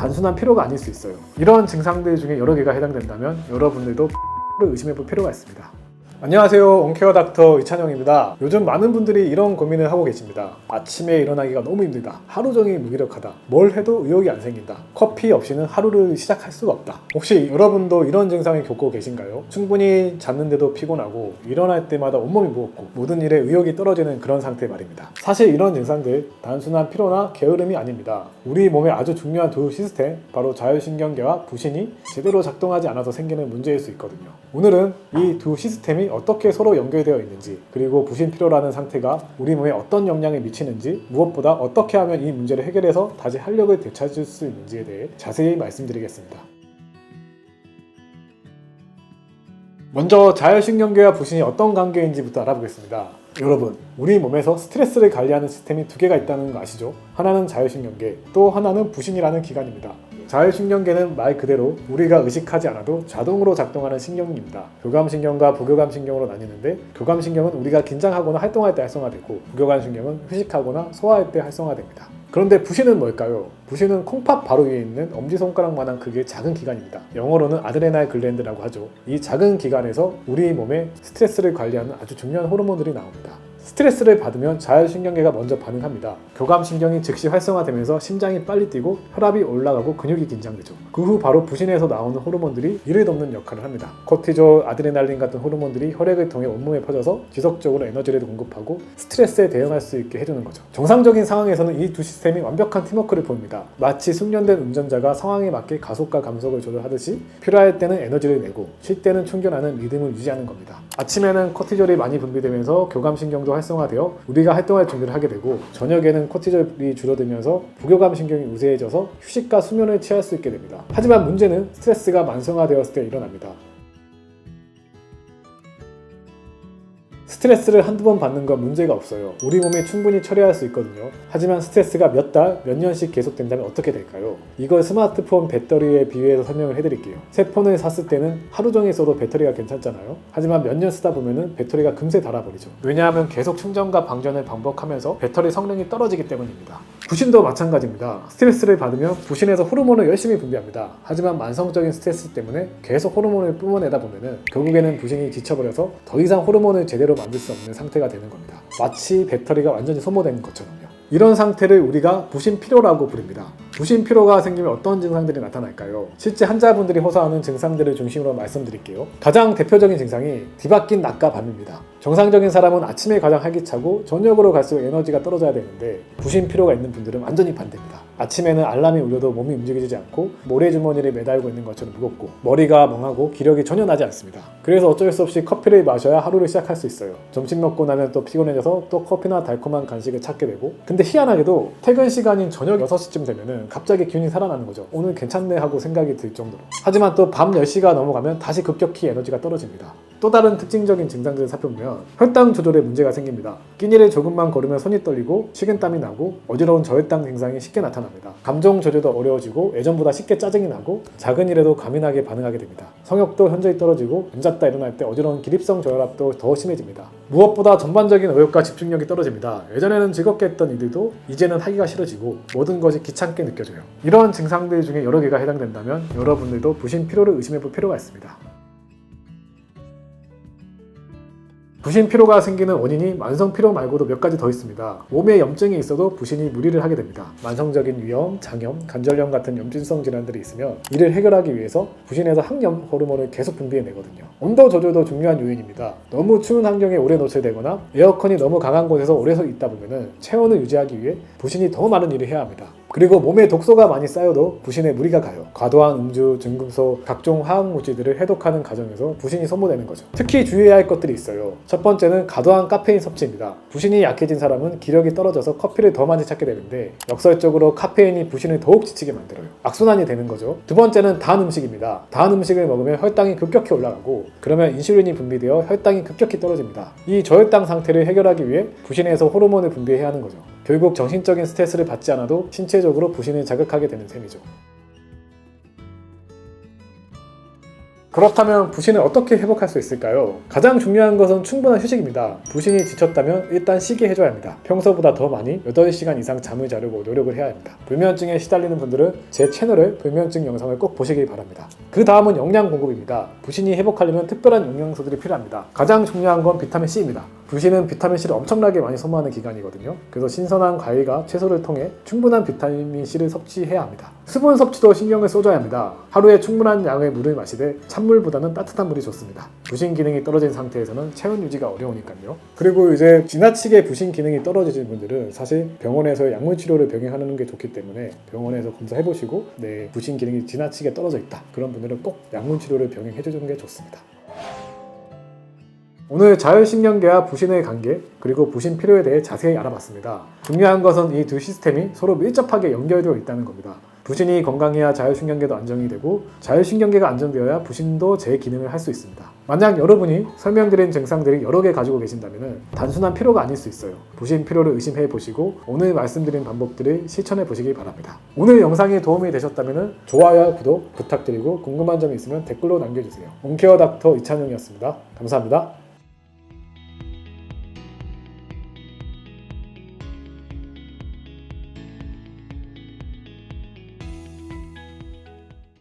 단순한 피로가 아닐 수 있어요. 이런 증상들 중에 여러 개가 해당된다면 여러분들도 를 의심해볼 필요가 있습니다. 안녕하세요, 온케어 닥터 이찬영입니다. 요즘 많은 분들이 이런 고민을 하고 계십니다. 아침에 일어나기가 너무 힘들다, 하루 종일 무기력하다, 뭘 해도 의욕이 안 생긴다, 커피 없이는 하루를 시작할 수가 없다. 혹시 여러분도 이런 증상을 겪고 계신가요? 충분히 잤는데도 피곤하고 일어날 때마다 온몸이 무겁고 모든 일에 의욕이 떨어지는 그런 상태 말입니다. 사실 이런 증상들 단순한 피로나 게으름이 아닙니다. 우리 몸에 아주 중요한 두 시스템, 바로 자율신경계와 부신이 제대로 작동하지 않아서 생기는 문제일 수 있거든요. 오늘은 이 두 시스템이 어떻게 서로 연결되어 있는지, 그리고 부신피로라는 상태가 우리 몸에 어떤 영향을 미치는지, 무엇보다 어떻게 하면 이 문제를 해결해서 다시 활력을 되찾을 수 있는지에 대해 자세히 말씀드리겠습니다. 먼저 자율신경계와 부신이 어떤 관계인지부터 알아보겠습니다. 여러분, 우리 몸에서 스트레스를 관리하는 시스템이 두 개가 있다는 거 아시죠? 하나는 자율신경계, 또 하나는 부신이라는 기관입니다. 자율신경계는 말 그대로 우리가 의식하지 않아도 자동으로 작동하는 신경입니다. 교감신경과 부교감신경으로 나뉘는데, 교감신경은 우리가 긴장하거나 활동할 때 활성화되고, 부교감신경은 휴식하거나 소화할 때 활성화됩니다. 그런데 부신은 뭘까요? 부신은 콩팥 바로 위에 있는 엄지손가락만한 크기의 작은 기관입니다. 영어로는 아드레날 글랜드라고 하죠. 이 작은 기관에서 우리 몸의 스트레스를 관리하는 아주 중요한 호르몬들이 나옵니다. 스트레스를 받으면 자율신경계가 먼저 반응합니다. 교감신경이 즉시 활성화되면서 심장이 빨리 뛰고 혈압이 올라가고 근육이 긴장되죠. 그 후 바로 부신에서 나오는 호르몬들이 이를 돕는 역할을 합니다. 코티졸, 아드레날린 같은 호르몬들이 혈액을 통해 온몸에 퍼져서 지속적으로 에너지를 공급하고 스트레스에 대응할 수 있게 해주는 거죠. 정상적인 상황에서는 이 두 시스템이 완벽한 팀워크를 보입니다. 마치 숙련된 운전자가 상황에 맞게 가속과 감속을 조절하듯이 필요할 때는 에너지를 내고 쉴 때는 충전하는 리듬을 유지하는 겁니다. 아침에는 코티졸이 많이 분비되면서 교감신경도 활성화되어 우리가 활동할 준비를 하게 되고, 저녁에는 코티졸이 줄어들면서 부교감신경이 우세해져서 휴식과 수면을 취할 수 있게 됩니다. 하지만 문제는 스트레스가 만성화되었을 때 일어납니다. 스트레스를 한두 번 받는 건 문제가 없어요. 우리 몸이 충분히 처리할 수 있거든요. 하지만 스트레스가 몇 달, 몇 년씩 계속된다면 어떻게 될까요? 이걸 스마트폰 배터리에 비유해서 설명을 해드릴게요. 새 폰을 샀을 때는 하루 종일 써도 배터리가 괜찮잖아요. 하지만 몇 년 쓰다 보면은 배터리가 금세 닳아버리죠. 왜냐하면 계속 충전과 방전을 반복하면서 배터리 성능이 떨어지기 때문입니다. 부신도 마찬가지입니다. 스트레스를 받으면 부신에서 호르몬을 열심히 분비합니다. 하지만 만성적인 스트레스 때문에 계속 호르몬을 뿜어내다 보면은 결국에는 부신이 지쳐버려서 더 이상 호르몬을 제대로 만들 수 없는 상태가 되는 겁니다. 마치 배터리가 완전히 소모된 것처럼요. 이런 상태를 우리가 부신피로라고 부릅니다. 부신피로가 생기면 어떤 증상들이 나타날까요? 실제 환자분들이 호소하는 증상들을 중심으로 말씀드릴게요. 가장 대표적인 증상이 뒤바뀐 낮과 밤입니다. 정상적인 사람은 아침에 가장 활기차고 저녁으로 갈수록 에너지가 떨어져야 되는데, 부신피로가 있는 분들은 완전히 반대입니다. 아침에는 알람이 울려도 몸이 움직이지 않고 모래주머니를 매달고 있는 것처럼 무겁고 머리가 멍하고 기력이 전혀 나지 않습니다. 그래서 어쩔 수 없이 커피를 마셔야 하루를 시작할 수 있어요. 점심 먹고 나면 또 피곤해져서 또 커피나 달콤한 간식을 찾게 되고, 근데 희한하게도 퇴근 시간인 저녁 6시쯤 되면은 갑자기 기운이 살아나는 거죠. 오늘 괜찮네 하고 생각이 들 정도로. 하지만 또 밤 10시가 넘어가면 다시 급격히 에너지가 떨어집니다. 또 다른 특징적인 증상들을 살펴보면 혈당 조절에 문제가 생깁니다. 끼니를 조금만 걸으면 손이 떨리고 식은땀이 나고 어지러운 저혈당 증상이 쉽게 나타납니다. 감정 조절도 어려워지고 예전보다 쉽게 짜증이 나고 작은 일에도 과민하게 반응하게 됩니다. 성욕도 현저히 떨어지고 앉았다 일어날 때 어지러운 기립성 저혈압도 더 심해집니다. 무엇보다 전반적인 의욕과 집중력이 떨어집니다. 예전에는 즐겁게 했던 일들도 이제는 하기가 싫어지고 모든 것이 귀찮게 느껴져요. 이런 증상들 중에 여러 개가 해당된다면 여러분들도 부신피로를 의심해볼 필요가 있습니다. 부신피로가 생기는 원인이 만성피로 말고도 몇 가지 더 있습니다. 몸에 염증이 있어도 부신이 무리를 하게 됩니다. 만성적인 위염, 장염, 관절염 같은 염증성 질환들이 있으면 이를 해결하기 위해서 부신에서 항염 호르몬을 계속 분비해내거든요. 온도 조절도 중요한 요인입니다. 너무 추운 환경에 오래 노출되거나 에어컨이 너무 강한 곳에서 오래 서 있다 보면 체온을 유지하기 위해 부신이 더 많은 일을 해야 합니다. 그리고 몸에 독소가 많이 쌓여도 부신에 무리가 가요. 과도한 음주, 중금속, 각종 화학물질들을 해독하는 과정에서 부신이 소모되는 거죠. 특히 주의해야 할 것들이 있어요. 첫 번째는 과도한 카페인 섭취입니다. 부신이 약해진 사람은 기력이 떨어져서 커피를 더 많이 찾게 되는데, 역설적으로 카페인이 부신을 더욱 지치게 만들어요. 악순환이 되는 거죠. 두 번째는 단 음식입니다. 단 음식을 먹으면 혈당이 급격히 올라가고, 그러면 인슐린이 분비되어 혈당이 급격히 떨어집니다. 이 저혈당 상태를 해결하기 위해 부신에서 호르몬을 분비해야 하는 거죠. 결국 정신적인 스트레스를 받지 않아도 신체적으로 부신을 자극하게 되는 셈이죠. 그렇다면 부신을 어떻게 회복할 수 있을까요? 가장 중요한 것은 충분한 휴식입니다. 부신이 지쳤다면 일단 쉬게 해줘야 합니다. 평소보다 더 많이 8시간 이상 잠을 자려고 노력을 해야 합니다. 불면증에 시달리는 분들은 제 채널의 불면증 영상을 꼭 보시길 바랍니다. 그 다음은 영양 공급입니다. 부신이 회복하려면 특별한 영양소들이 필요합니다. 가장 중요한 건 비타민C입니다. 부신은 비타민C를 엄청나게 많이 소모하는 기관이거든요. 그래서 신선한 과일과 채소를 통해 충분한 비타민C를 섭취해야 합니다. 수분 섭취도 신경을 써줘야 합니다. 하루에 충분한 양의 물을 마시되 찬물보다는 따뜻한 물이 좋습니다. 부신 기능이 떨어진 상태에서는 체온 유지가 어려우니까요. 그리고 이제 지나치게 부신 기능이 떨어지신 분들은 사실 병원에서 약물 치료를 병행하는 게 좋기 때문에 병원에서 검사해보시고 내 부신 기능이 지나치게 떨어져 있다. 그런 분들은 꼭 약물 치료를 병행해주는 게 좋습니다. 오늘 자율신경계와 부신의 관계 그리고 부신 필요에 대해 자세히 알아봤습니다. 중요한 것은 이 두 시스템이 서로 밀접하게 연결되어 있다는 겁니다. 부신이 건강해야 자율신경계도 안정이 되고 자율신경계가 안정되어야 부신도 제 기능을 할 수 있습니다. 만약 여러분이 설명드린 증상들이 여러 개 가지고 계신다면 단순한 피로가 아닐 수 있어요. 부신 피로를 의심해 보시고 오늘 말씀드린 방법들을 실천해 보시기 바랍니다. 오늘 영상이 도움이 되셨다면 좋아요와 구독 부탁드리고 궁금한 점이 있으면 댓글로 남겨주세요. 홈케어 닥터 이찬용이었습니다. 감사합니다.